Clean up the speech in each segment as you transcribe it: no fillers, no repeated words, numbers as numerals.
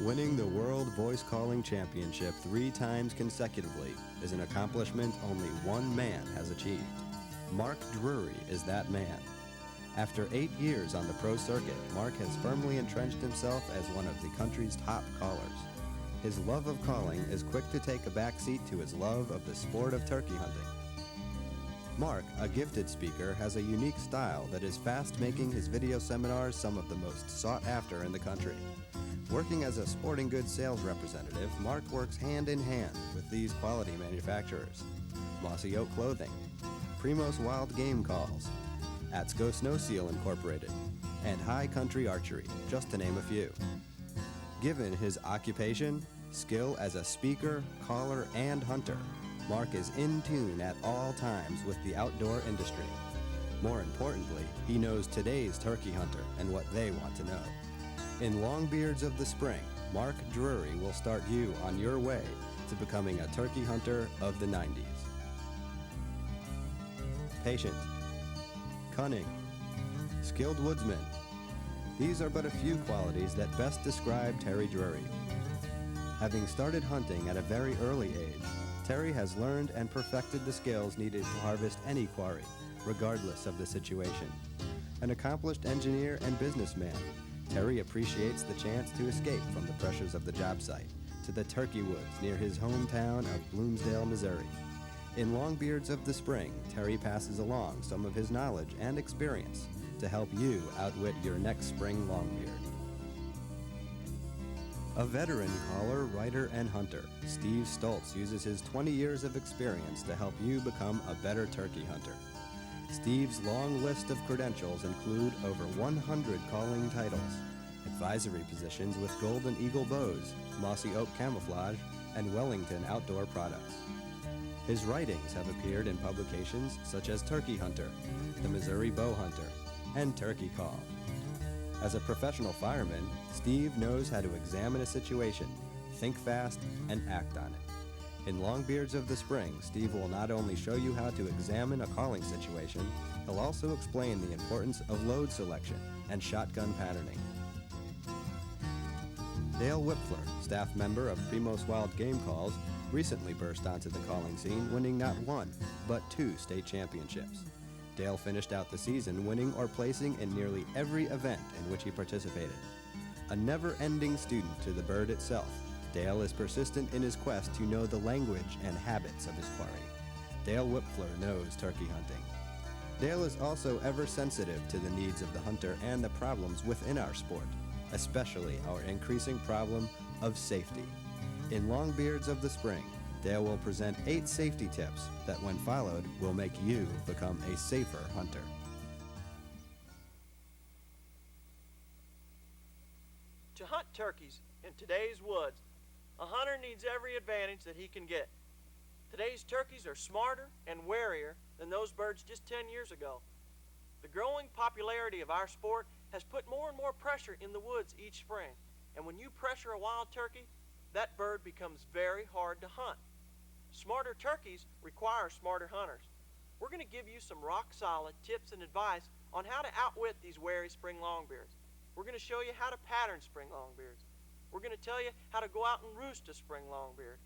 Winning the World Voice Calling Championship 3 times consecutively is an accomplishment only one man has achieved. Mark Drury is that man. After 8 years on the pro circuit, Mark has firmly entrenched himself as one of the country's top callers. His love of calling is quick to take a backseat to his love of the sport of turkey hunting. Mark, a gifted speaker, has a unique style that is fast making his video seminars some of the most sought after in the country. Working as a sporting goods sales representative, Mark works hand in hand with these quality manufacturers: Mossy Oak Clothing, Primos Wild Game Calls, Atsko Snow Seal Incorporated, and High Country Archery, just to name a few. Given his occupation, skill as a speaker, caller, and hunter, Mark is in tune at all times with the outdoor industry. More importantly, he knows today's turkey hunter and what they want to know. In Longbeards of the Spring, Mark Drury will start you on your way to becoming a turkey hunter of the 90s. Patient, cunning, skilled woodsman. These are but a few qualities that best describe Terry Drury. Having started hunting at a very early age, Terry has learned and perfected the skills needed to harvest any quarry, regardless of the situation. An accomplished engineer and businessman, Terry appreciates the chance to escape from the pressures of the job site to the turkey woods near his hometown of Bloomsdale, Missouri. In Longbeards of the Spring, Terry passes along some of his knowledge and experience to help you outwit your next spring longbeard. A veteran caller, writer, and hunter, Steve Stoltz uses his 20 years of experience to help you become a better turkey hunter. Steve's long list of credentials include over 100 calling titles, advisory positions with Golden Eagle bows, Mossy Oak camouflage, and Wellington outdoor products. His writings have appeared in publications such as Turkey Hunter, The Missouri Bow Hunter, and Turkey Call. As a professional fireman, Steve knows how to examine a situation, think fast, and act on it. In Longbeards of the Spring, Steve will not only show you how to examine a calling situation, he'll also explain the importance of load selection and shotgun patterning. Dale Whipfler, staff member of Primos Wild Game Calls, recently burst onto the calling scene, winning not 1, but 2 state championships. Dale finished out the season winning or placing in nearly every event in which he participated. A never-ending student to the bird itself, Dale is persistent in his quest to know the language and habits of his quarry. Dale Whipfler knows turkey hunting. Dale is also ever sensitive to the needs of the hunter and the problems within our sport, especially our increasing problem of safety. In Longbeards of the Spring, Dale will present 8 safety tips that, when followed, will make you become a safer hunter. To hunt turkeys in today's woods, a hunter needs every advantage that he can get. Today's turkeys are smarter and warier than those birds just 10 years ago. The growing popularity of our sport has put more and more pressure in the woods each spring, and when you pressure a wild turkey, that bird becomes very hard to hunt. Smarter turkeys require smarter hunters. We're going to give you some rock-solid tips and advice on how to outwit these wary spring longbeards. We're going to show you how to pattern spring longbeards. We're going to tell you how to go out and roost a spring longbeard.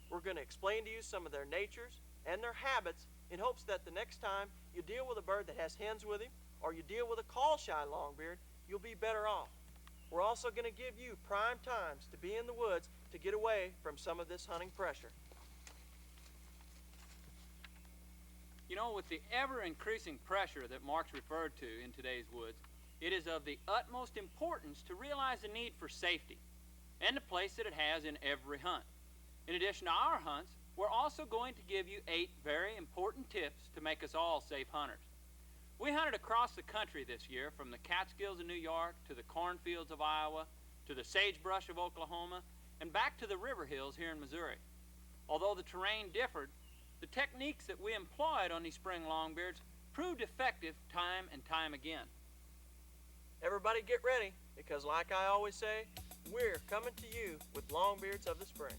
We're going to explain to you some of their natures and their habits in hopes that the next time you deal with a bird that has hens with him, or you deal with a call-shy longbeard, you'll be better off. We're also going to give you prime times to be in the woods to get away from some of this hunting pressure. You know, with the ever-increasing pressure that Mark's referred to in today's woods, it is of the utmost importance to realize the need for safety and the place that it has in every hunt. In addition to our hunts, we're also going to give you 8 very important tips to make us all safe hunters. We hunted across the country this year, from the Catskills of New York to the cornfields of Iowa to the sagebrush of Oklahoma and back to the river hills here in Missouri. Although the terrain differed, the techniques that we employed on these spring longbeards proved effective time and time again. Everybody get ready, because like I always say, we're coming to you with Longbeards of the Spring.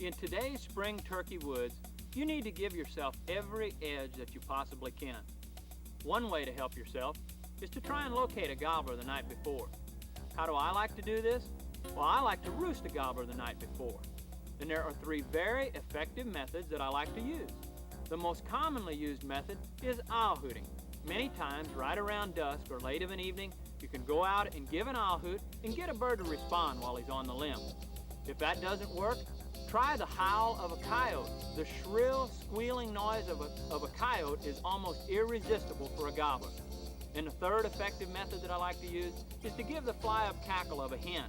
In today's spring turkey woods, you need to give yourself every edge that you possibly can. One way to help yourself is to try and locate a gobbler the night before. How do I like to do this? Well, I like to roost a gobbler the night before. And there are 3 very effective methods that I like to use. The most commonly used method is owl hooting. Many times, right around dusk or late of an evening, you can go out and give an owl hoot and get a bird to respond while he's on the limb. If that doesn't work, try the howl of a coyote. The shrill, squealing noise of a coyote is almost irresistible for a gobbler. And the 3rd effective method that I like to use is to give the fly-up cackle of a hen.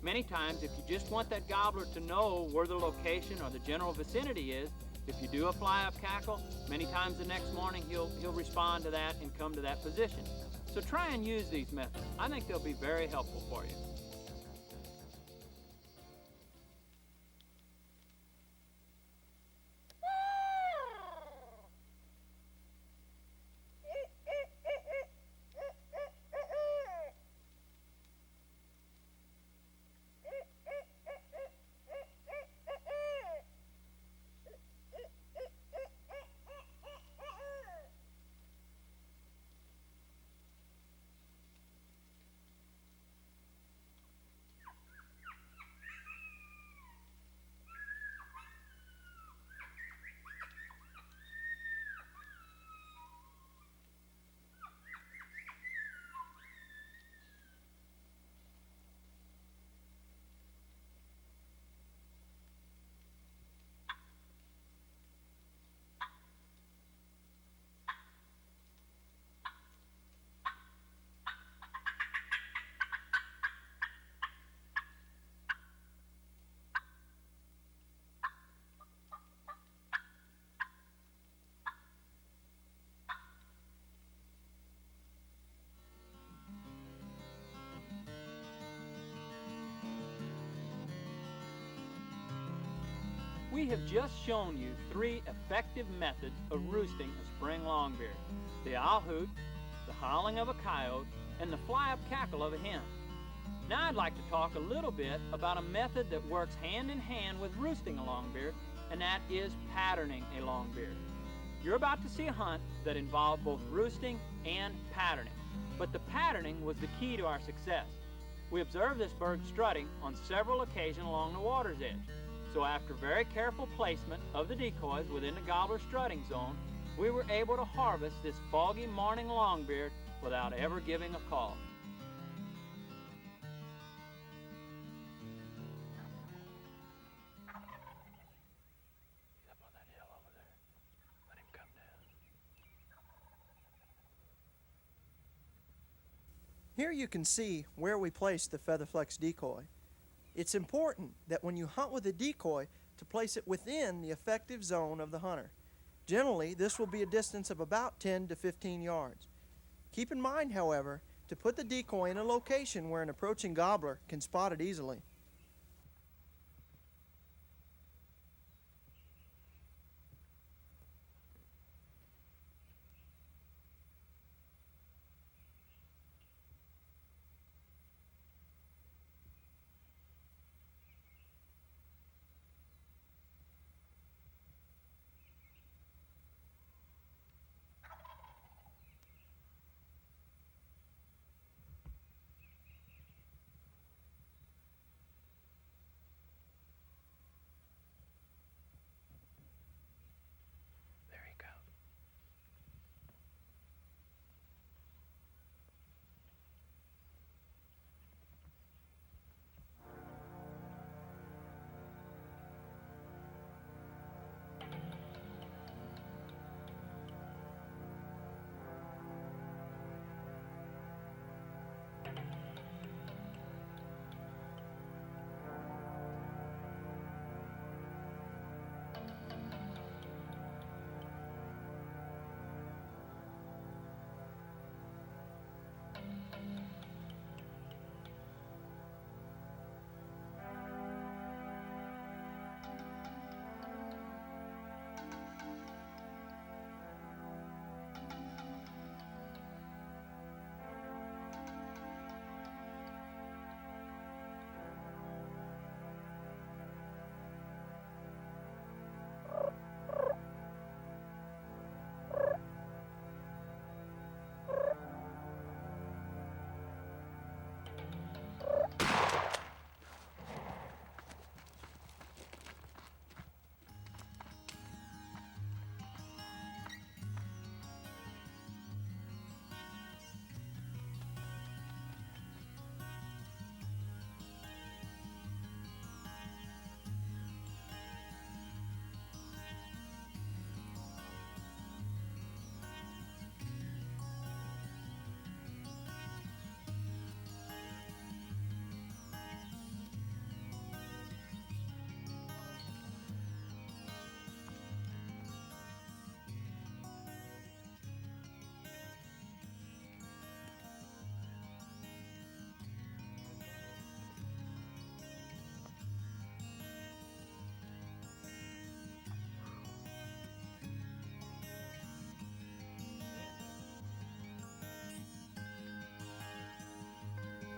Many times, if you just want that gobbler to know where the location or the general vicinity is, if you do a fly-up cackle, many times the next morning he'll respond to that and come to that position. So try and use these methods. I think they'll be very helpful for you. We have just shown you 3 effective methods of roosting a spring longbeard: the owl hoot, the howling of a coyote, and the fly-up cackle of a hen. Now I'd like to talk a little bit about a method that works hand in hand with roosting a longbeard, and that is patterning a longbeard. You're about to see a hunt that involved both roosting and patterning, but the patterning was the key to our success. We observed this bird strutting on several occasions along the water's edge. So after very careful placement of the decoys within the gobbler strutting zone, we were able to harvest this foggy morning longbeard without ever giving a call. He's up on that hill over there. Let him come down. Here you can see where we place the Featherflex decoy. It's important that when you hunt with a decoy to place it within the effective zone of the hunter. Generally, this will be a distance of about 10 to 15 yards. Keep in mind, however, to put the decoy in a location where an approaching gobbler can spot it easily.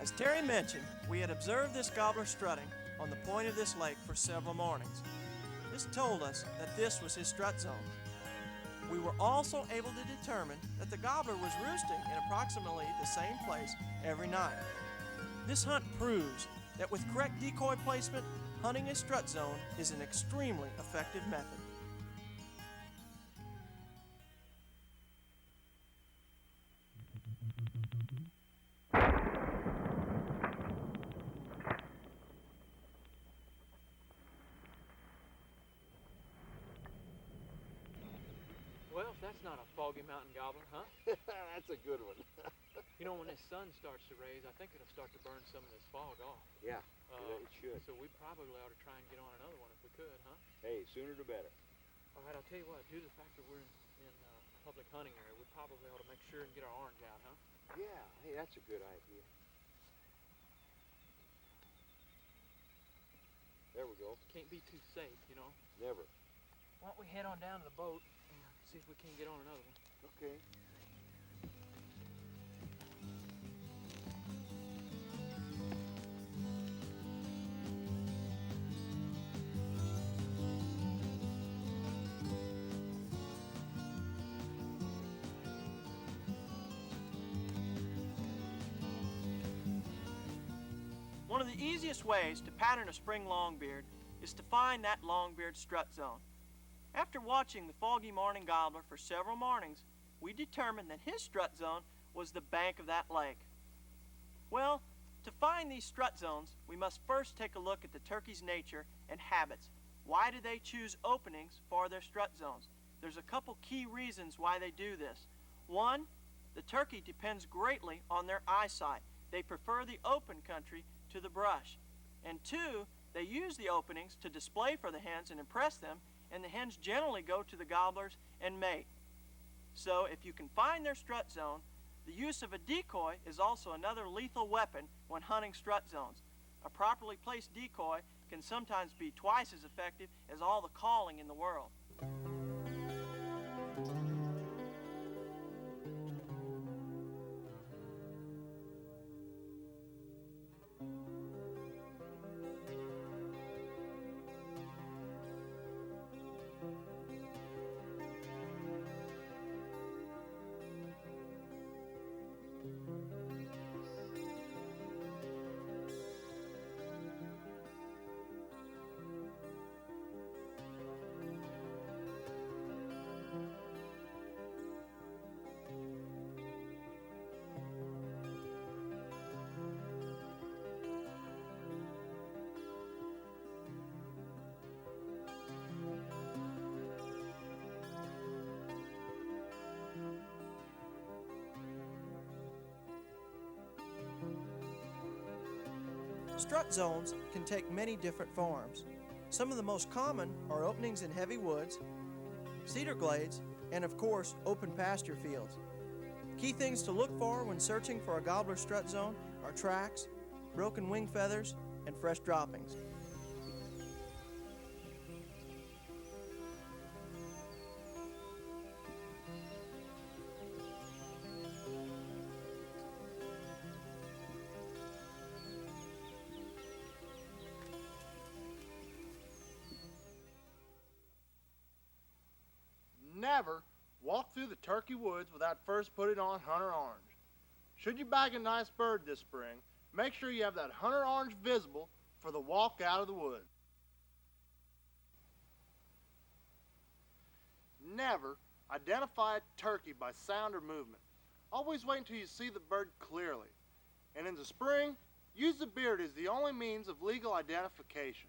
As Terry mentioned, we had observed this gobbler strutting on the point of this lake for several mornings. This told us that this was his strut zone. We were also able to determine that the gobbler was roosting in approximately the same place every night. This hunt proves that with correct decoy placement, hunting a strut zone is an extremely effective method. Well, if that's not a foggy mountain gobbler, huh? That's a good one. You know, when this sun starts to raise, I think it'll start to burn some of this fog off. Yeah, it should. So we probably ought to try and get on another one if we could, huh? Hey, sooner the better. All right, I'll tell you what, due to the fact that we're in a public hunting area, we probably ought to make sure and get our orange out, huh? Yeah, hey, that's a good idea. There we go. Can't be too safe, you know. Never. Why don't we head on down to the boat and see if we can get on another one? Okay. One of the easiest ways to pattern a spring longbeard is to find that longbeard strut zone. After watching the foggy morning gobbler for several mornings, we determined that his strut zone was the bank of that lake. Well, to find these strut zones, we must first take a look at the turkey's nature and habits. Why do they choose openings for their strut zones? There's a couple key reasons why they do this. One, the turkey depends greatly on their eyesight. They prefer the open country to the brush. And two, they use the openings to display for the hens and impress them, and the hens generally go to the gobblers and mate. So if you can find their strut zone, the use of a decoy is also another lethal weapon when hunting strut zones. A properly placed decoy can sometimes be twice as effective as all the calling in the world. Strut zones can take many different forms. Some of the most common are openings in heavy woods, cedar glades, and of course, open pasture fields. Key things to look for when searching for a gobbler strut zone are tracks, broken wing feathers, and fresh droppings. Never walk through the turkey woods without first putting on hunter orange. Should you bag a nice bird this spring, make sure you have that hunter orange visible for the walk out of the woods. Never identify a turkey by sound or movement. Always wait until you see the bird clearly. And in the spring, use the beard as the only means of legal identification.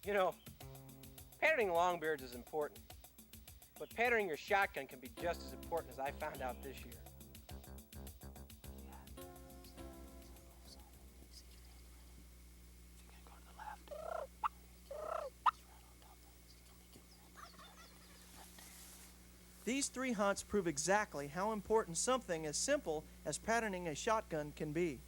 You know, patterning longbeards is important, but patterning your shotgun can be just as important, as I found out this year. These 3 hunts prove exactly how important something as simple as patterning a shotgun can be.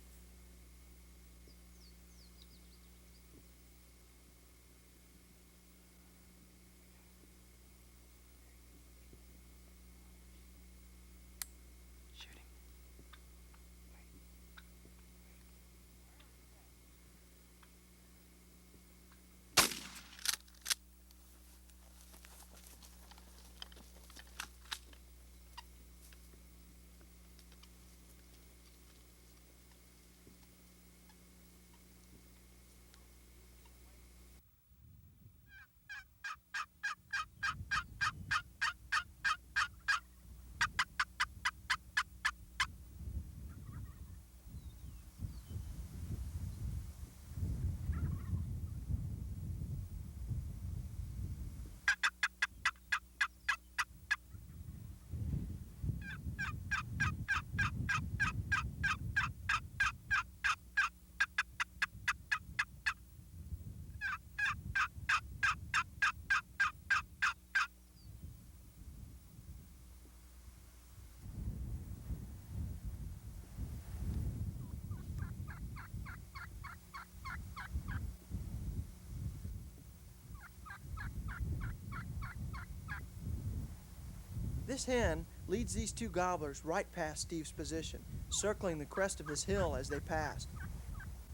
This hen leads these 2 gobblers right past Steve's position, circling the crest of his hill as they passed.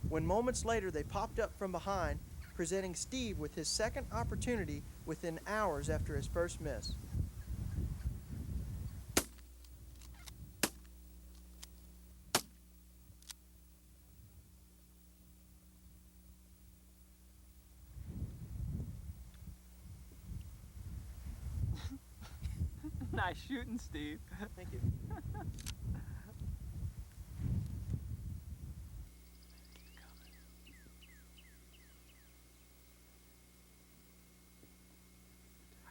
When moments later they popped up from behind, presenting Steve with his second opportunity within hours after his first miss. Nice shooting, Steve. Thank you. I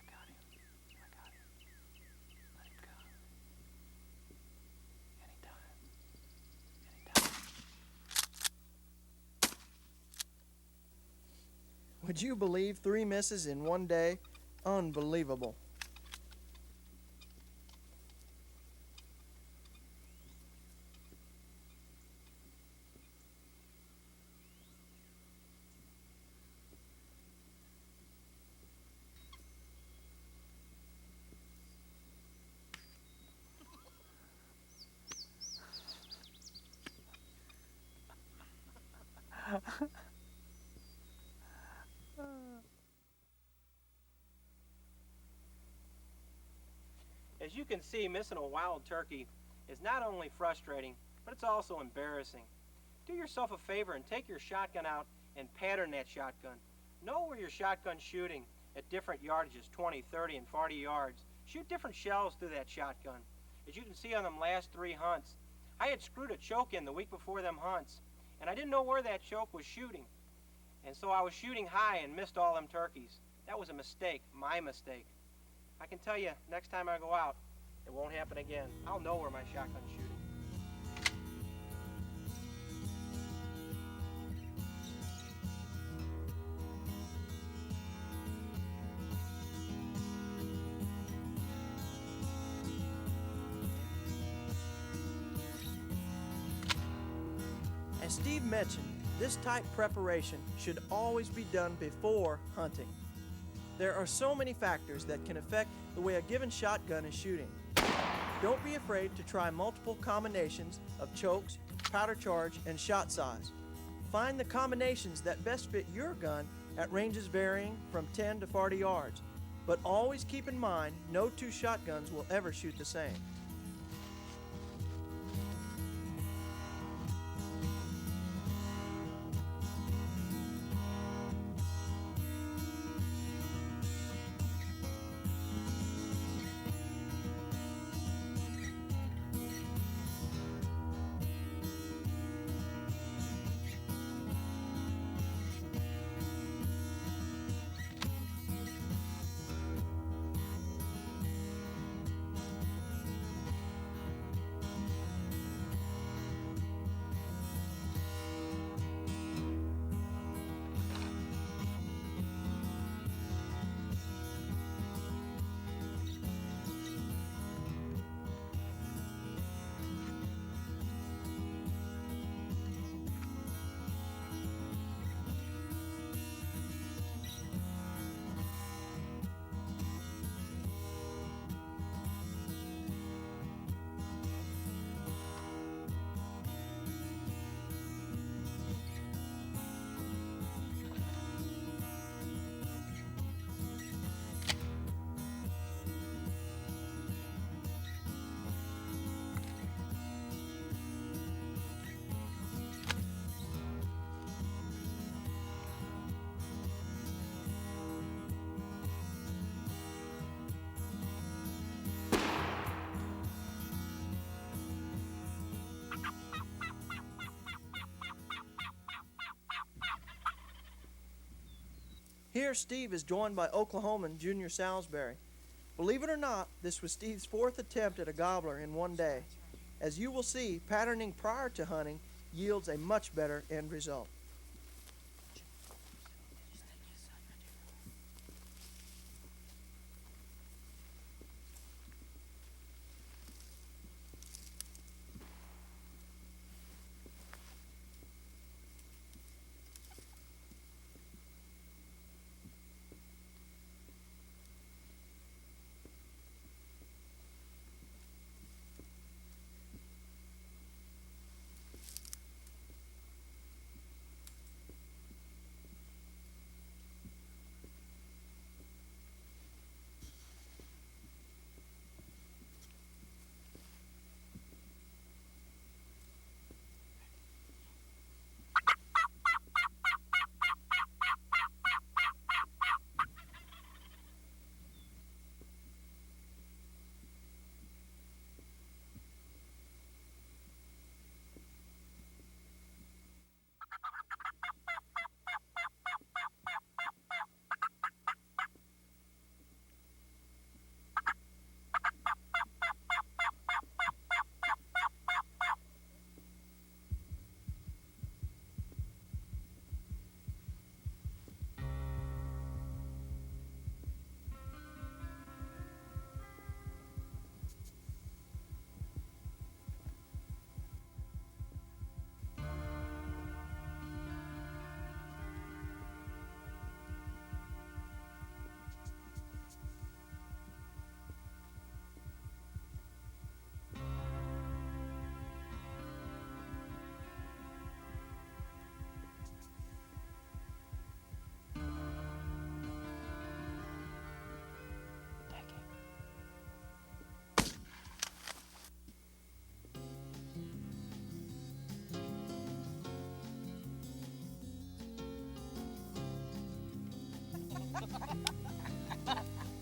got him. Let him go. Anytime. Would you believe 3 misses in one day? Unbelievable. As you can see, missing a wild turkey is not only frustrating, but it's also embarrassing. Do yourself a favor and take your shotgun out and pattern that shotgun. Know where your shotgun's shooting at different yardages, 20, 30, and 40 yards. Shoot different shells through that shotgun. As you can see on them last 3 hunts, I had screwed a choke in the week before them hunts, and I didn't know where that choke was shooting. And so I was shooting high and missed all them turkeys. That was a mistake, my mistake. I can tell you, next time I go out, it won't happen again. I'll know where my shotgun's shooting. As Steve mentioned, this type preparation should always be done before hunting. There are so many factors that can affect the way a given shotgun is shooting. Don't be afraid to try multiple combinations of chokes, powder charge, and shot size. Find the combinations that best fit your gun at ranges varying from 10 to 40 yards. But always keep in mind, no 2 shotguns will ever shoot the same. Here, Steve is joined by Oklahoman Junior Salisbury. Believe it or not, this was Steve's 4th attempt at a gobbler in one day. As you will see, patterning prior to hunting yields a much better end result.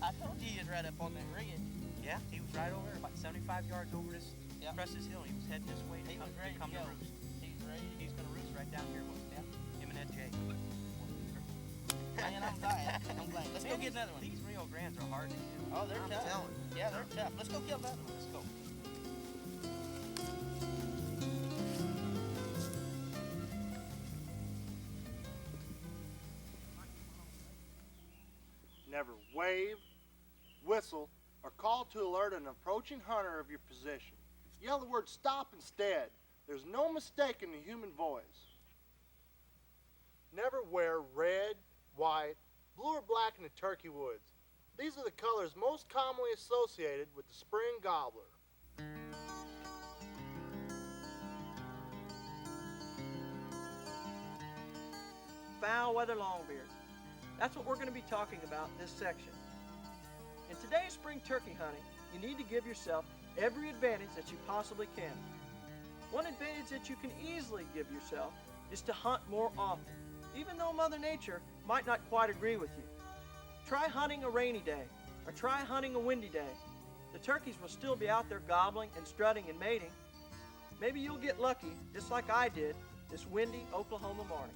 I told you he was right up on that ridge. Yeah, he was right over there, about 75 yards over this, across this hill. He was heading this way He was ready to come go. to roost. He's ready. He's going to roost right down here with him and that Jay. Man, I'm glad. I'm glad. Let's go get another one. These Rio Grandes are hard to hit. Oh, they're I'm tough. telling you. Yeah, they're tough. Let's go kill another one. Let's go. Never wave, whistle, or call to alert an approaching hunter of your position. Yell the word stop instead. There's no mistaking the human voice. Never wear red, white, blue, or black in the turkey woods. These are the colors most commonly associated with the spring gobbler. Foul weather longbeards. That's what we're going to be talking about in this section. In today's spring turkey hunting, you need to give yourself every advantage that you possibly can. One advantage that you can easily give yourself is to hunt more often, even though Mother Nature might not quite agree with you. Try hunting a rainy day, or try hunting a windy day. The turkeys will still be out there gobbling and strutting and mating. Maybe you'll get lucky, just like I did, this windy Oklahoma morning.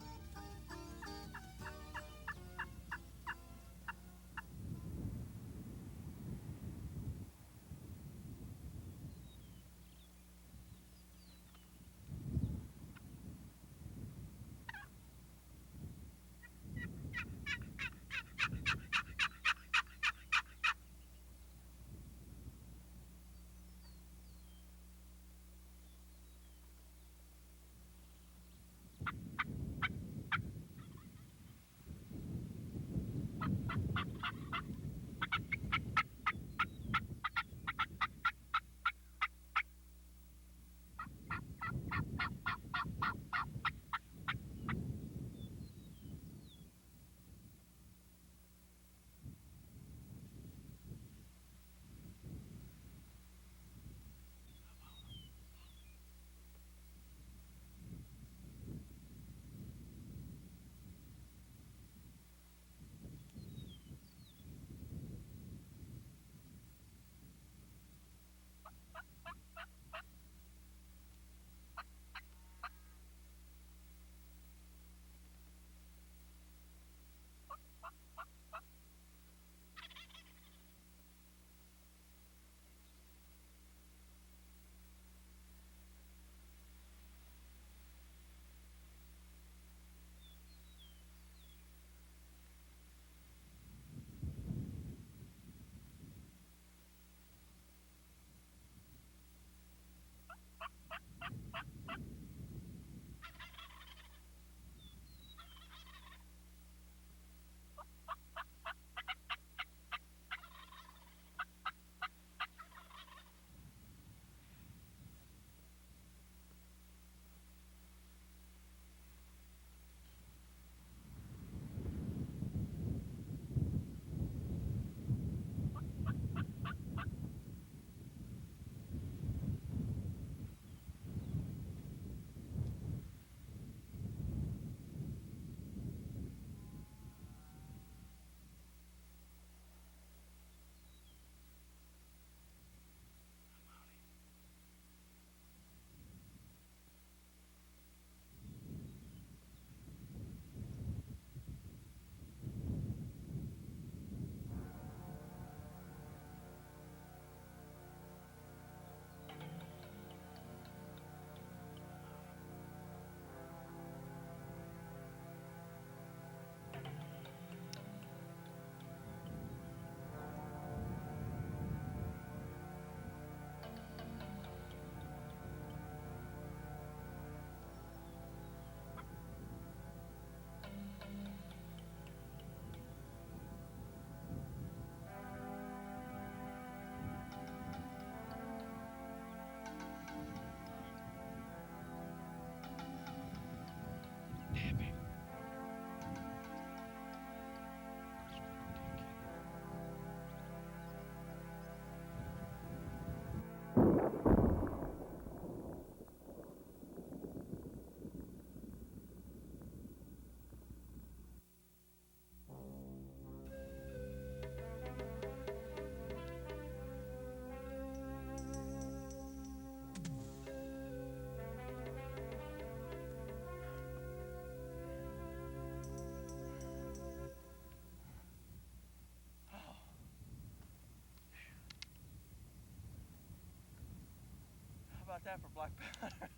about that for black powder?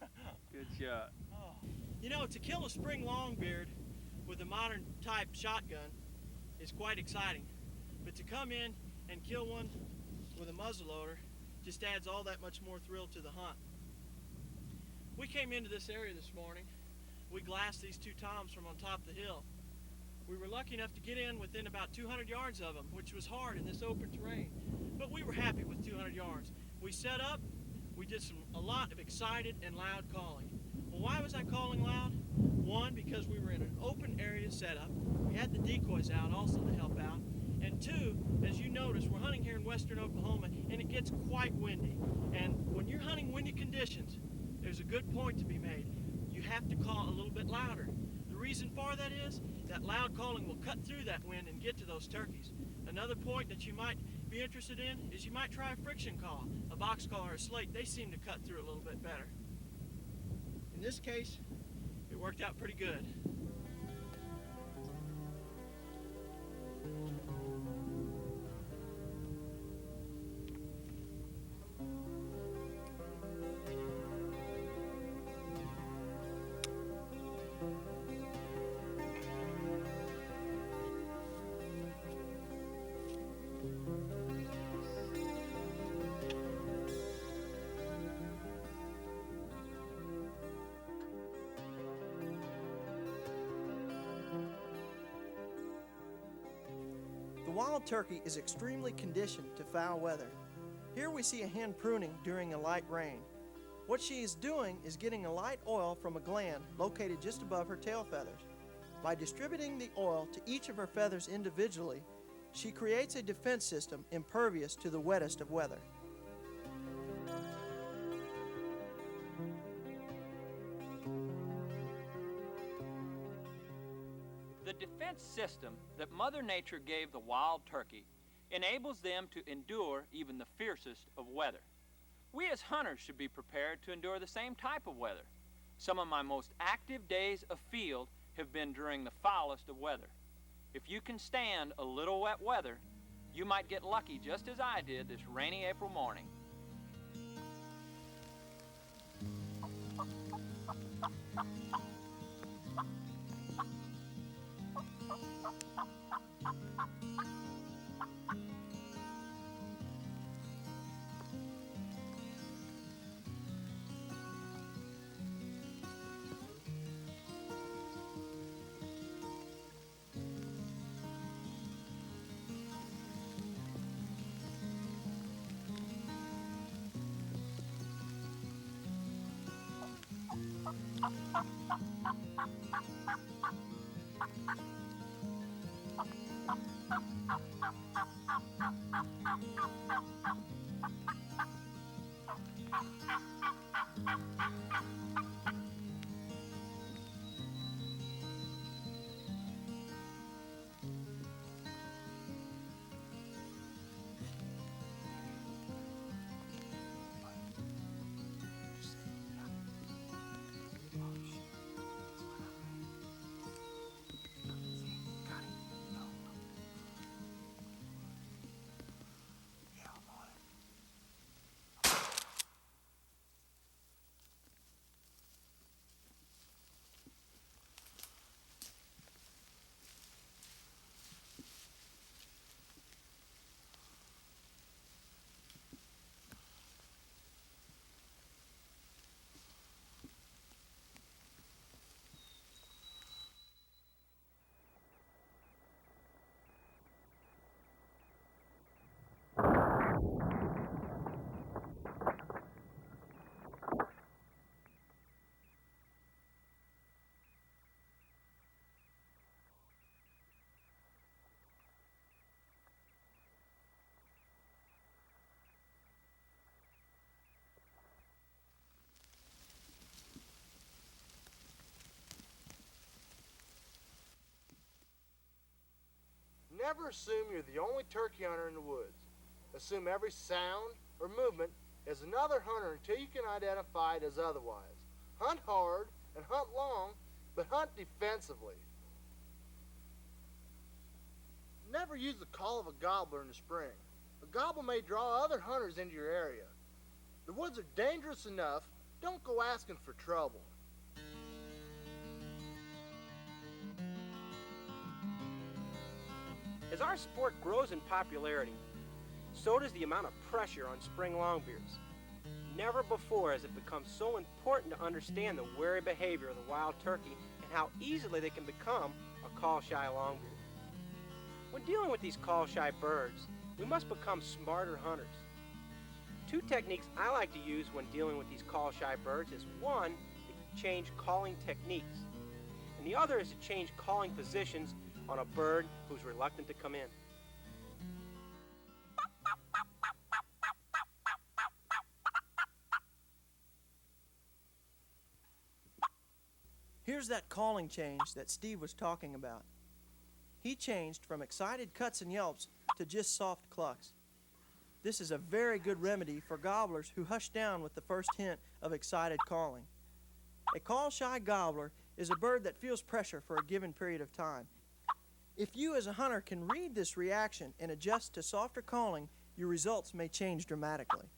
Good shot. Oh. You know, to kill a spring longbeard with a modern type shotgun is quite exciting. But to come in and kill one with a muzzleloader just adds all that much more thrill to the hunt. We came into this area this morning. We glassed these two toms from on top of the hill. We were lucky enough to get in within about 200 yards of them, which was hard in this open terrain. But we were happy with 200 yards. We set up, we did a lot of excited and loud calling. Well, why was I calling loud? One, because we were in an open area setup. We had the decoys out also to help out. And two, as you notice, we're hunting here in western Oklahoma, and it gets quite windy. And when you're hunting windy conditions, there's a good point to be made. You have to call a little bit louder. The reason for that is that loud calling will cut through that wind and get to those turkeys. Another point that you might be interested in is you might try a friction call, a box call or a slate. They seem to cut through a little bit better. In this case, it worked out pretty good. The wild turkey is extremely conditioned to foul weather. Here we see a hen pruning during a light rain. What she is doing is getting a light oil from a gland located just above her tail feathers. By distributing the oil to each of her feathers individually, she creates a defense system impervious to the wettest of weather. The defense system that Mother Nature gave the wild turkey enables them to endure even the fiercest of weather. We as hunters should be prepared to endure the same type of weather. Some of my most active days afield have been during the foulest of weather. If you can stand a little wet weather, you might get lucky just as I did this rainy April morning. Never assume you're the only turkey hunter in the woods. Assume every sound or movement is another hunter until you can identify it as otherwise. Hunt hard and hunt long, but hunt defensively. Never use the call of a gobbler in the spring. A gobbler may draw other hunters into your area. The woods are dangerous enough. Don't go asking for trouble. As our sport grows in popularity, so does the amount of pressure on spring longbeards. Never before has it become so important to understand the wary behavior of the wild turkey and how easily they can become a call-shy longbeard. When dealing with these call-shy birds, we must become smarter hunters. Two techniques I like to use when dealing with these call-shy birds is one, to change calling techniques, and the other is to change calling positions on a bird who's reluctant to come in. Here's that calling change that Steve was talking about. He changed from excited cuts and yelps to just soft clucks. This is a very good remedy for gobblers who hush down with the first hint of excited calling. A call-shy gobbler is a bird that feels pressure for a given period of time. If you as a hunter can read this reaction and adjust to softer calling, your results may change dramatically.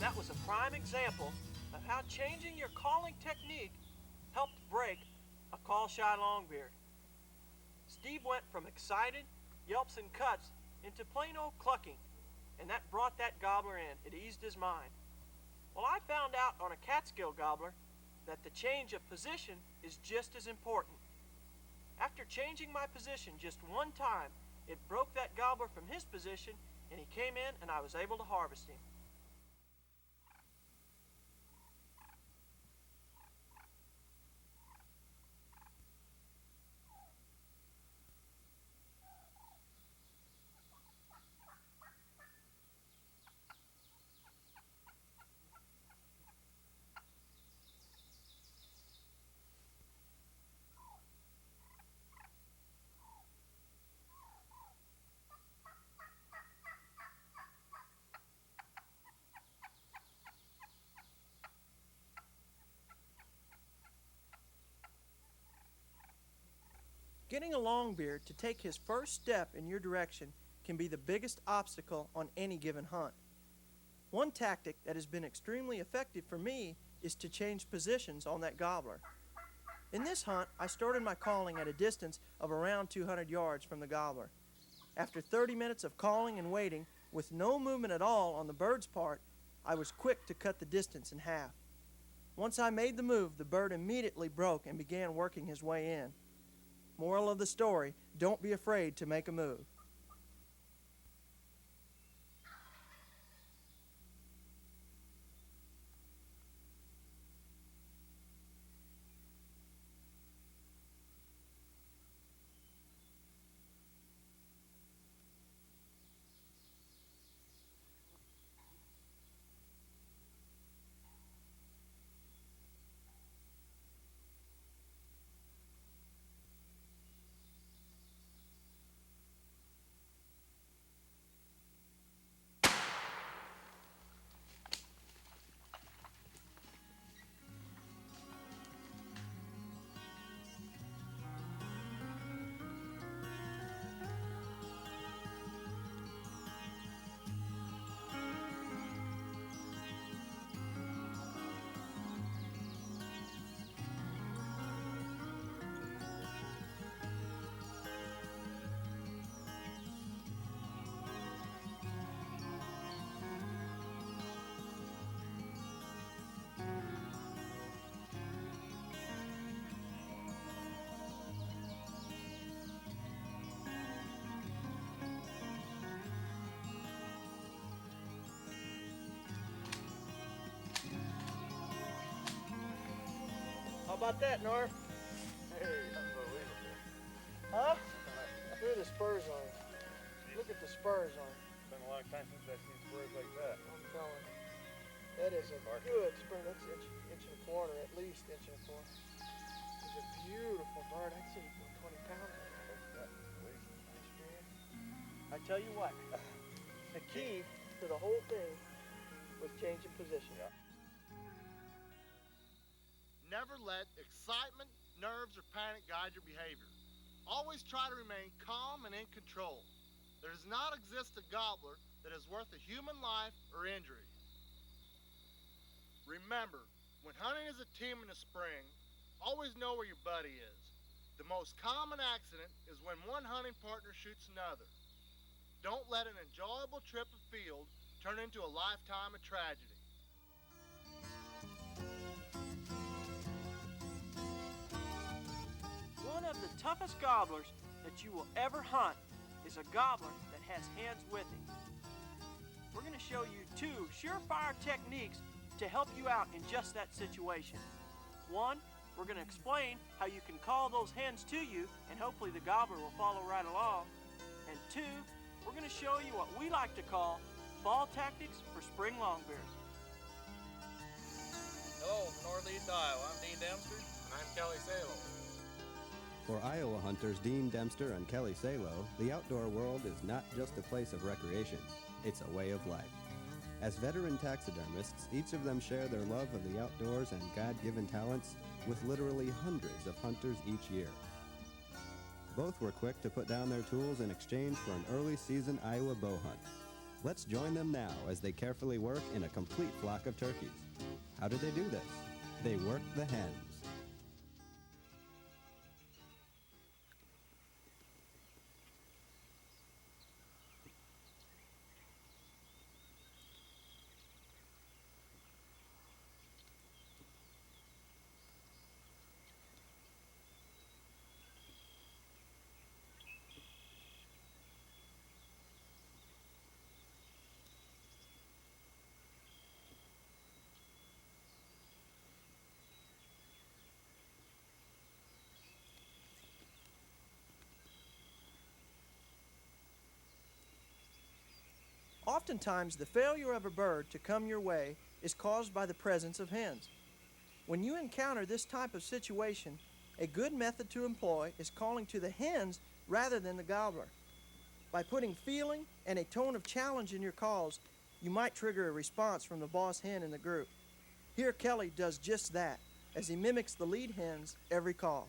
That was a prime example of how changing your calling technique helped break a call-shy longbeard. Steve went from excited yelps and cuts into plain old clucking, and that brought that gobbler in. It eased his mind. Well, I found out on a Catskill gobbler that the change of position is just as important. After changing my position just one time, it broke that gobbler from his position, and he came in and I was able to harvest him. Getting a longbeard to take his first step in your direction can be the biggest obstacle on any given hunt. One tactic that has been extremely effective for me is to change positions on that gobbler. In this hunt, I started my calling at a distance of around 200 yards from the gobbler. After 30 minutes of calling and waiting, with no movement at all on the bird's part, I was quick to cut the distance in half. Once I made the move, the bird immediately broke and began working his way in. Moral of the story, don't be afraid to make a move. about that, Norm? Hey, unbelievable. Huh? Look at the spurs on it. Look at the spurs on it. It's been a long time since I've seen spurs like that. I'm telling you. That is a good spur. That's inch and a quarter, at least inch and a quarter. It's a beautiful bird. I'd say 20 pounds. I tell you what, the key to the whole thing was changing position. Yeah. Never let excitement, nerves, or panic guide your behavior. Always try to remain calm and in control. There does not exist a gobbler that is worth a human life or injury. Remember, when hunting as a team in the spring, always know where your buddy is. The most common accident is when one hunting partner shoots another. Don't let an enjoyable trip afield turn into a lifetime of tragedy. One of the toughest gobblers that you will ever hunt is a gobbler that has hands with him. We're going to show you 2 surefire techniques to help you out in just that situation. 1, we're going to explain how you can call those hens to you and hopefully the gobbler will follow right along. And 2, we're going to show you what we like to call fall tactics for spring longbeards. Hello, from Northeast Iowa. I'm Dean Dempster. And I'm Kelly Salo. For Iowa hunters Dean Dempster and Kelly Salo, the outdoor world is not just a place of recreation, it's a way of life. As veteran taxidermists, each of them share their love of the outdoors and God-given talents with literally hundreds of hunters each year. Both were quick to put down their tools in exchange for an early season Iowa bow hunt. Let's join them now as they carefully work in a complete flock of turkeys. How do they do this? They work the hens. Oftentimes, the failure of a bird to come your way is caused by the presence of hens. When you encounter this type of situation, a good method to employ is calling to the hens rather than the gobbler. By putting feeling and a tone of challenge in your calls, you might trigger a response from the boss hen in the group. Here, Kelly does just that, as he mimics the lead hens every call.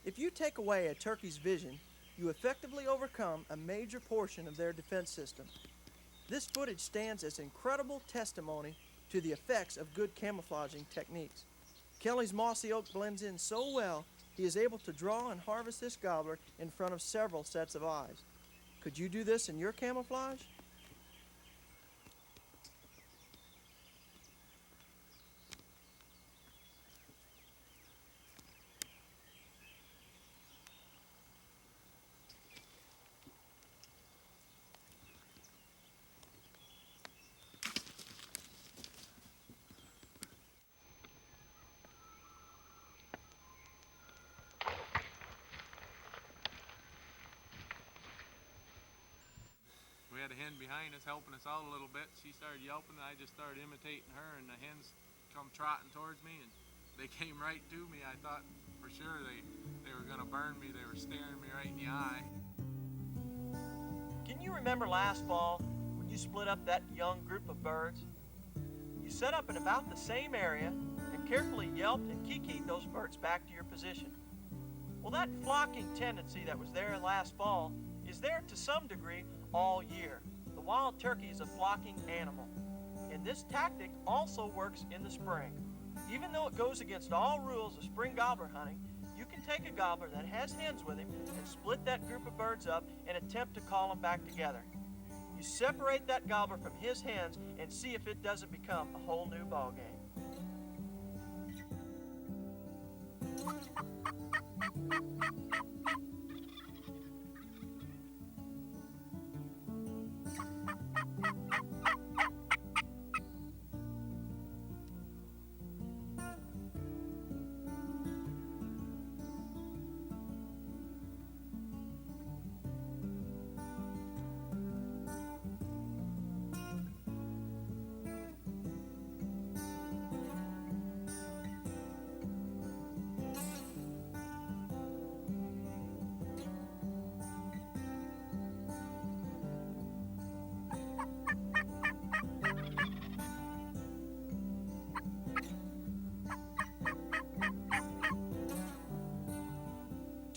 If you take away a turkey's vision, you effectively overcome a major portion of their defense system. This footage stands as incredible testimony to the effects of good camouflaging techniques. Kelly's mossy oak blends in so well, he is able to draw and harvest this gobbler in front of several sets of eyes. Could you do this in your camouflage? had a hen behind us helping us out a little bit. She started yelping, and I just started imitating her, and the hens come trotting towards me, and they came right to me. I thought for sure they were going to burn me. They were staring me right in the eye. Can you remember last fall when you split up that young group of birds? You set up in about the same area and carefully yelped and kikied those birds back to your position. Well, that flocking tendency that was there last fall is there to some degree all year. The wild turkey is a flocking animal, and this tactic also works in the spring. Even though it goes against all rules of spring gobbler hunting, you can take a gobbler that has hens with him and split that group of birds up and attempt to call them back together. You separate that gobbler from his hens and see if it doesn't become a whole new ball game.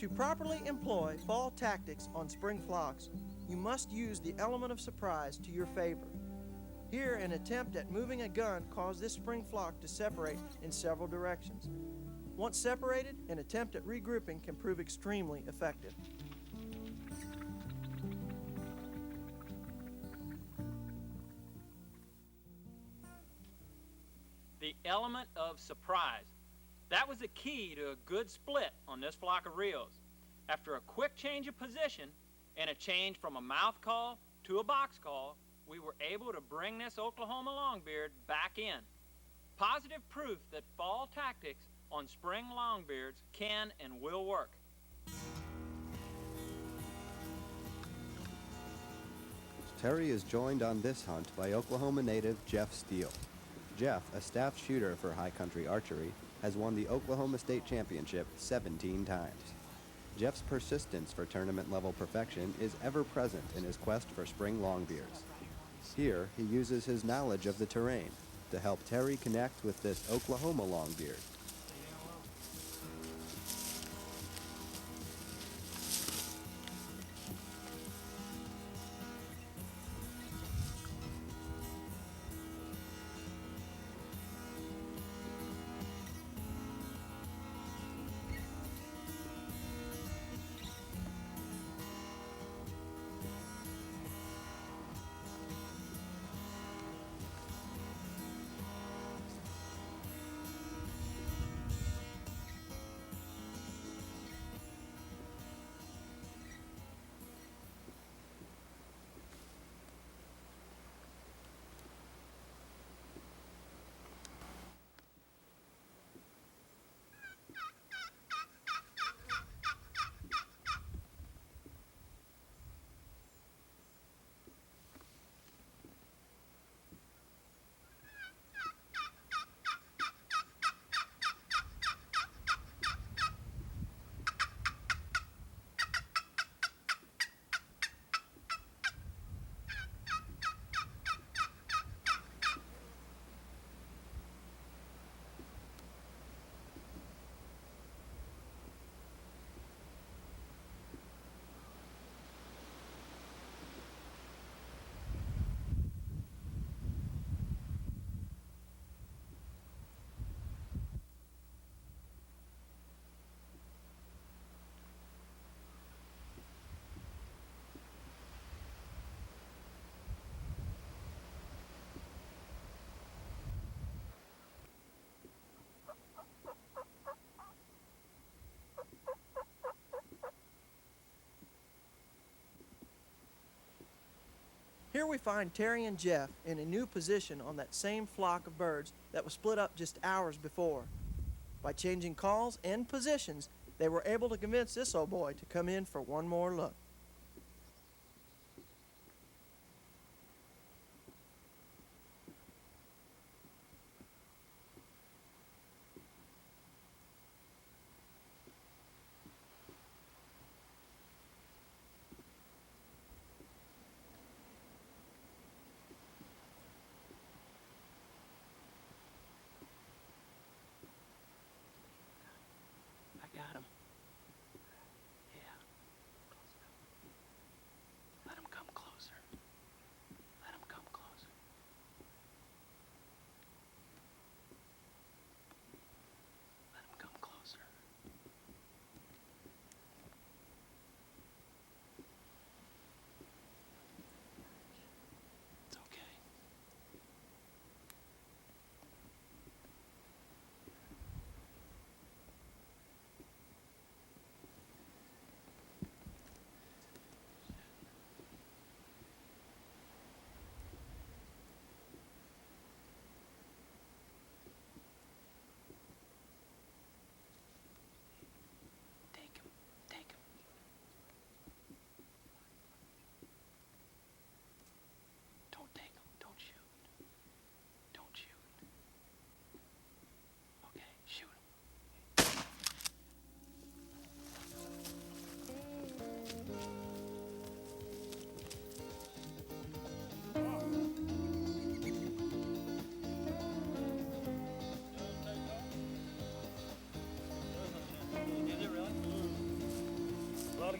To properly employ fall tactics on spring flocks, you must use the element of surprise to your favor. Here, an attempt at moving a gun caused this spring flock to separate in several directions. Once separated, an attempt at regrouping can prove extremely effective. The element of surprise. That was the key to a good split on this flock of reels. After a quick change of position and a change from a mouth call to a box call, we were able to bring this Oklahoma longbeard back in. Positive proof that fall tactics on spring longbeards can and will work. Terry is joined on this hunt by Oklahoma native Jeff Steele. Jeff, a staff shooter for high country archery, has won the Oklahoma State Championship 17 times. Jeff's persistence for tournament-level perfection is ever present in his quest for spring longbeards. Here, he uses his knowledge of the terrain to help Terry connect with this Oklahoma longbeard. Here we find Terry and Jeff in a new position on that same flock of birds that was split up just hours before. By changing calls and positions, they were able to convince this old boy to come in for one more look.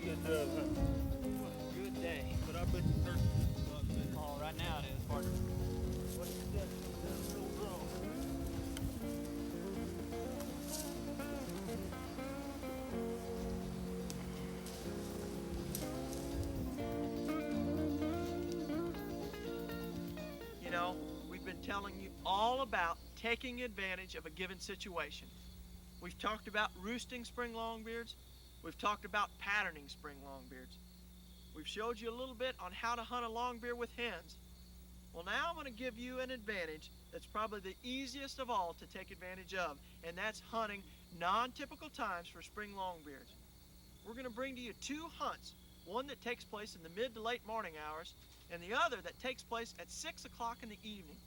Good job, huh? What a good day. But I bet you turkey is a lot better. Oh, right now it is, partner. What you got coming down real wrong? You know, we've been telling you all about taking advantage of a given situation. We've talked about roosting spring longbeards. We've talked about patterning spring longbeards. We've showed you a little bit on how to hunt a longbeard with hens. Well, now I'm going to give you an advantage that's probably the easiest of all to take advantage of, and that's hunting non-typical times for spring longbeards. We're going to bring to you two hunts, one that takes place in the mid to late morning hours, and the other that takes place at 6 o'clock in the evening.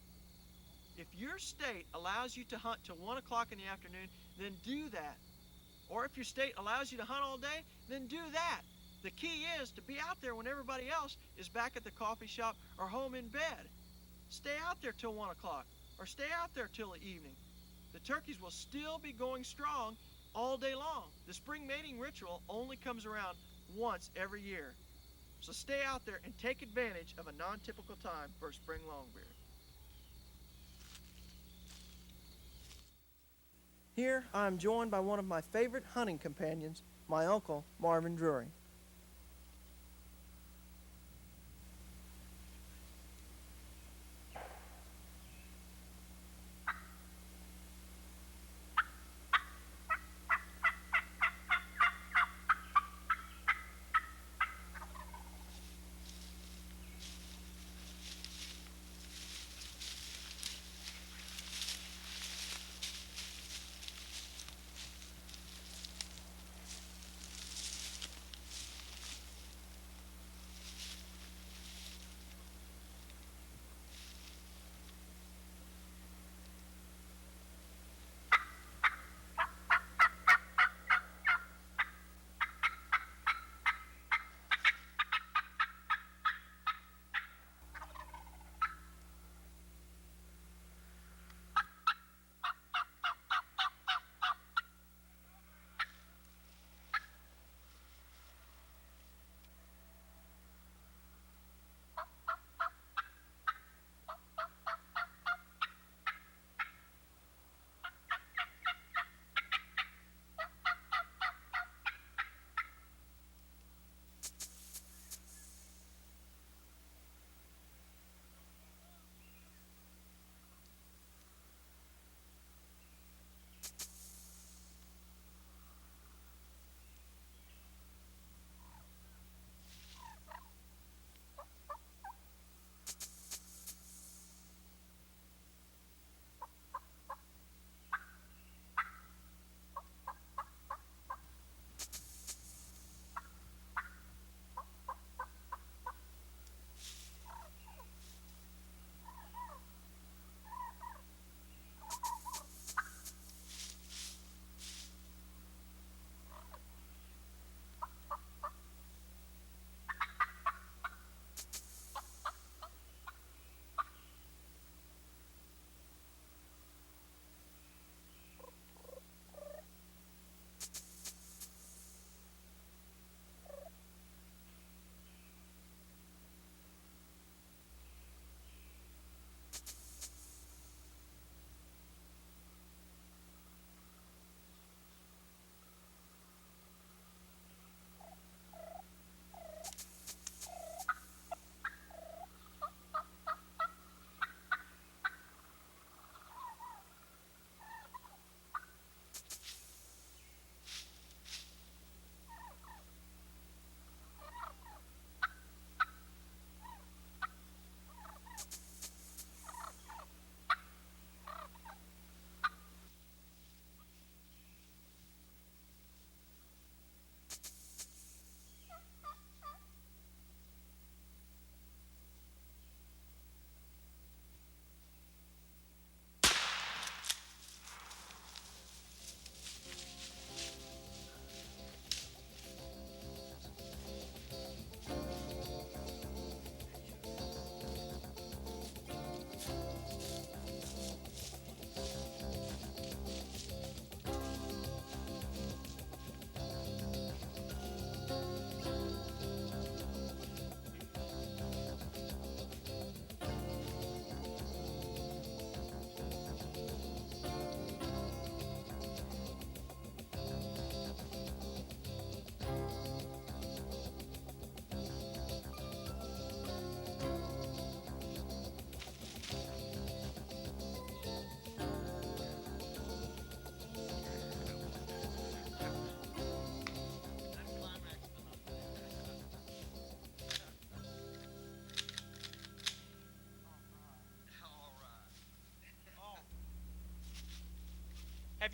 If your state allows you to hunt till 1 o'clock in the afternoon, then do that. Or if your state allows you to hunt all day, then do that. The key is to be out there when everybody else is back at the coffee shop or home in bed. Stay out there till 1 o'clock, or stay out there till the evening. The turkeys will still be going strong all day long. The spring mating ritual only comes around once every year. So stay out there and take advantage of a non-typical time for a spring longbeard. Here I am joined by one of my favorite hunting companions, my uncle, Marvin Drury.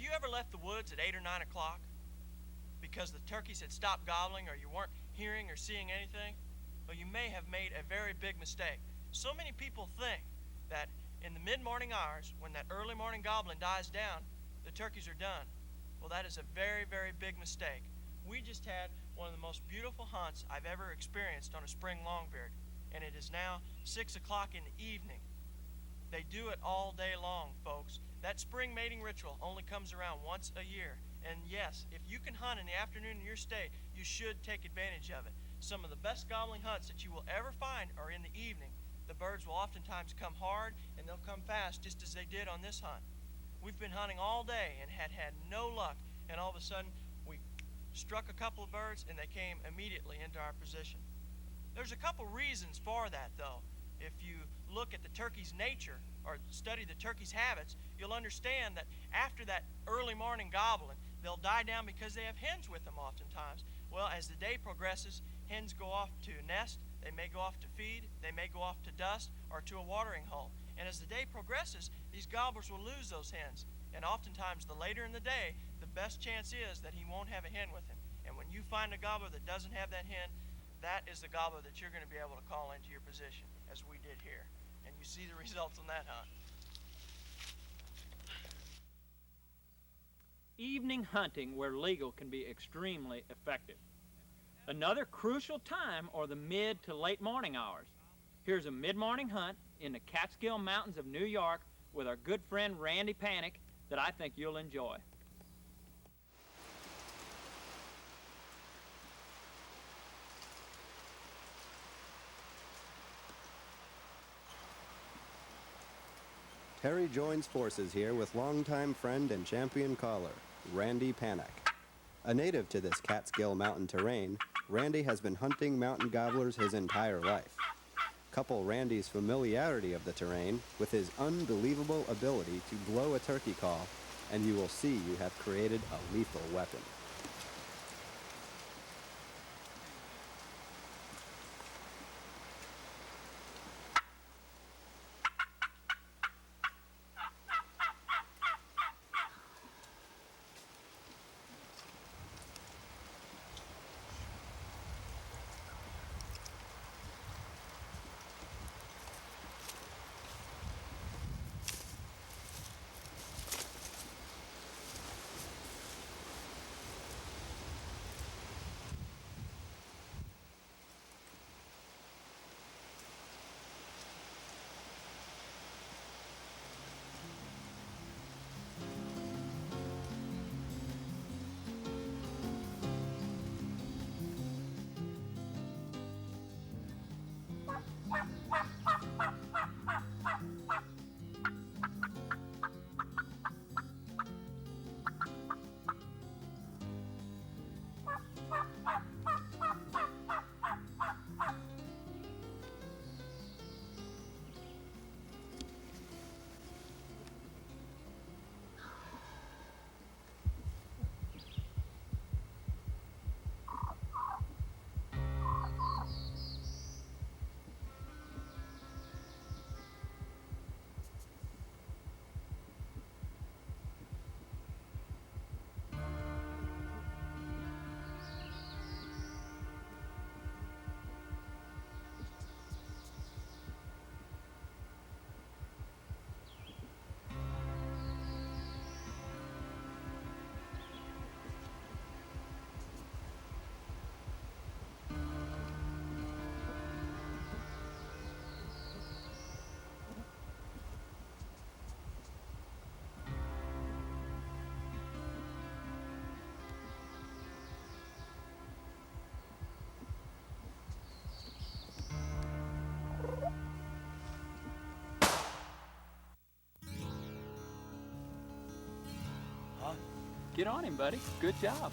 you ever left the woods at 8 or 9 o'clock because the turkeys had stopped gobbling or you weren't hearing or seeing anything? Well, you may have made a very big mistake. So many people think that in the mid-morning hours, when that early morning gobbling dies down, the turkeys are done. Well, that is a very, very big mistake. We just had one of the most beautiful hunts I've ever experienced on a spring longbeard, and it is now 6 o'clock in the evening. They do it all day long, folks. That spring mating ritual only comes around once a year. And yes, if you can hunt in the afternoon in your state, you should take advantage of it. Some of the best gobbling hunts that you will ever find are in the evening. The birds will oftentimes come hard, and they'll come fast, just as they did on this hunt. We've been hunting all day and had no luck, and all of a sudden we struck a couple of birds and they came immediately into our position. There's a couple reasons for that, though. If you look at the turkey's nature or study the turkey's habits, you'll understand that after that early morning gobbling, they'll die down because they have hens with them oftentimes. Well, as the day progresses, hens go off to nest, they may go off to feed, they may go off to dust or to a watering hole. And as the day progresses, these gobblers will lose those hens. And oftentimes, the later in the day, the best chance is that he won't have a hen with him. And when you find a gobbler that doesn't have that hen, that is the gobbler that you're going to be able to call into your position, as we did here. And you see the results on that hunt. Evening hunting where legal can be extremely effective. Another crucial time are the mid to late morning hours. Here's a mid-morning hunt in the Catskill Mountains of New York with our good friend Randy Panic that I think you'll enjoy. Terry joins forces here with longtime friend and champion caller, Randy Panic. A native to this Catskill mountain terrain, Randy has been hunting mountain gobblers his entire life. Couple Randy's familiarity of the terrain with his unbelievable ability to blow a turkey call, and you will see you have created a lethal weapon. Get on him, buddy. Good job.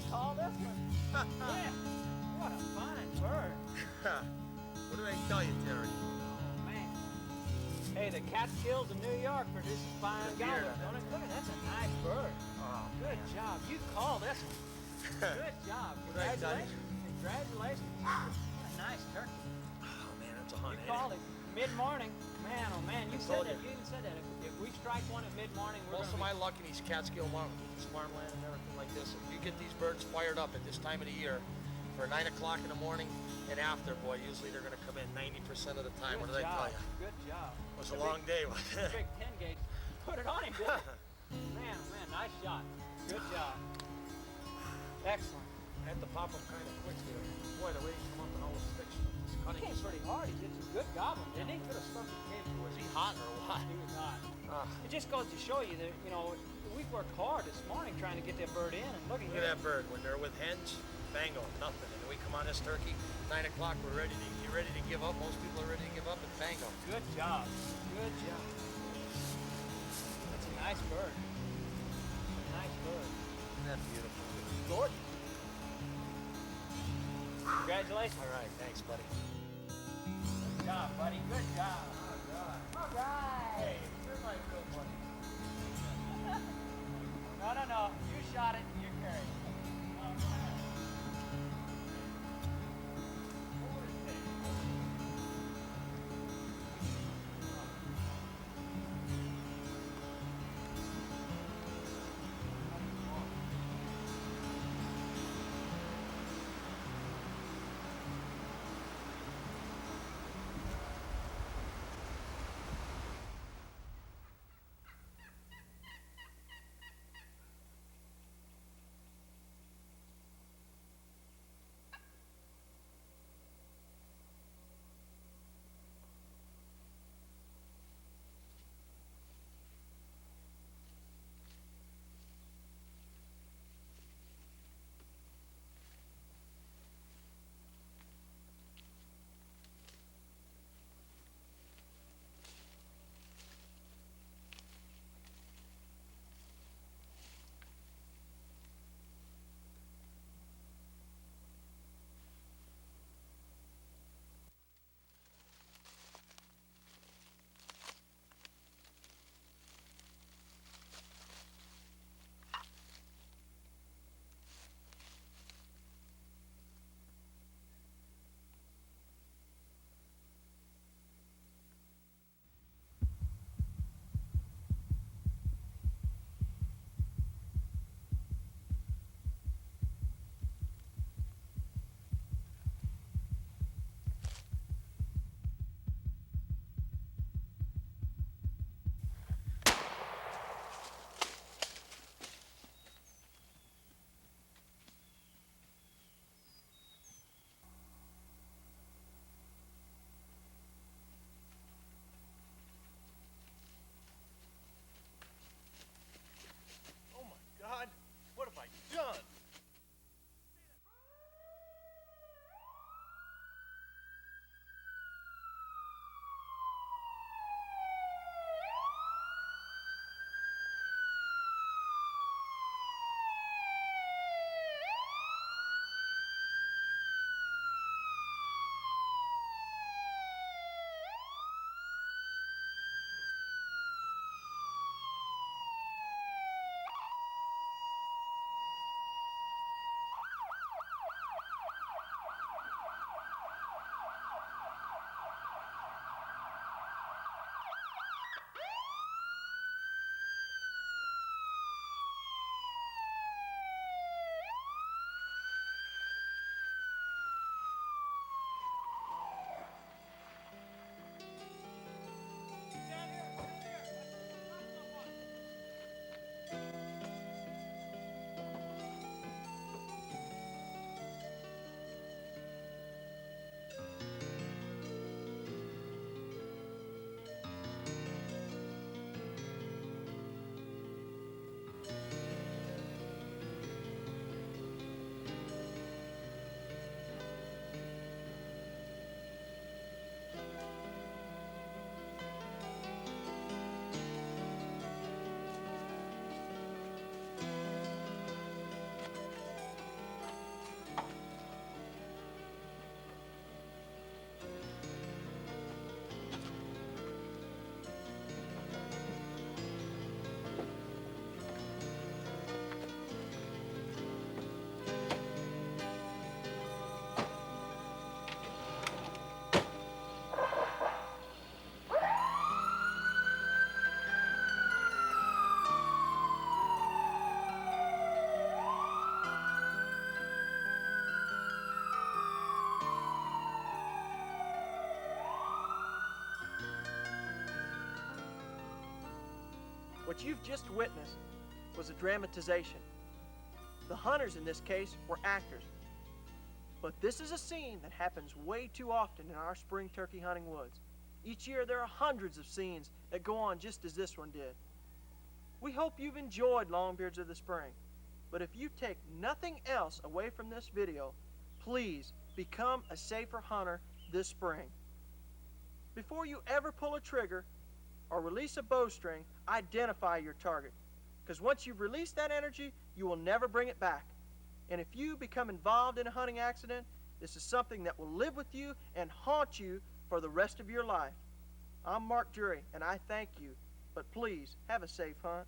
Call this one. Yeah. What a fine bird. What did I tell you, Terry? Oh, man. Hey, the Catskills of New York produces fine Deer. gobblers, don't it? Look, that's a nice bird. Oh, Good job. You call this one. Good job. What did I tell you? Congratulations. What a nice turkey. Oh, man, that's a hunt. You called it mid-morning. Man, oh man, you said told that. you. You even said that. If we strike one at mid-morning, we're Most of my luck in these Catskill Mountains, farmland and everything like this, if you get these birds fired up at this time of the year for 9 o'clock in the morning and after, boy, usually they're going to come in 90% of the time. What did I tell you? Good job. It was a long day, wasn't it? Big 10 gauge. Put it on him, didn't it? Man, oh man, nice shot. Good job. Excellent. I had to pop him kind of quick there. Boy, the way he came up and all the sticks was He cutting. came pretty hard. He did some good gobbling, didn't he? Could have stuck his cave. Was he hot or what? He was hot. Ah. It just goes to show you that, you know, we worked hard this morning trying to get that bird in, and look at Look at that bird. When they're with hens, bango, nothing. And we come on this turkey, 9 o'clock, you're ready to give up. Most people are ready to give up, and bango. Good job. Good job. That's a nice bird. A nice bird. Isn't that beautiful? Gorgeous. Congratulations. All right, thanks, buddy. Good job, buddy. Good job. All right. Hey, you're my real buddy. No. You shot it and you're carrying it. What you've just witnessed was a dramatization. The hunters in this case were actors. But this is a scene that happens way too often in our spring turkey hunting woods. Each year there are hundreds of scenes that go on just as this one did. We hope you've enjoyed Longbeards of the Spring, but if you take nothing else away from this video, please become a safer hunter this spring. Before you ever pull a trigger or release a bowstring, identify your target, because once you've released that energy, you will never bring it back. And if you become involved in a hunting accident, this is something that will live with you and haunt you for the rest of your life. I'm Mark Drury, and I thank you, but please have a safe hunt.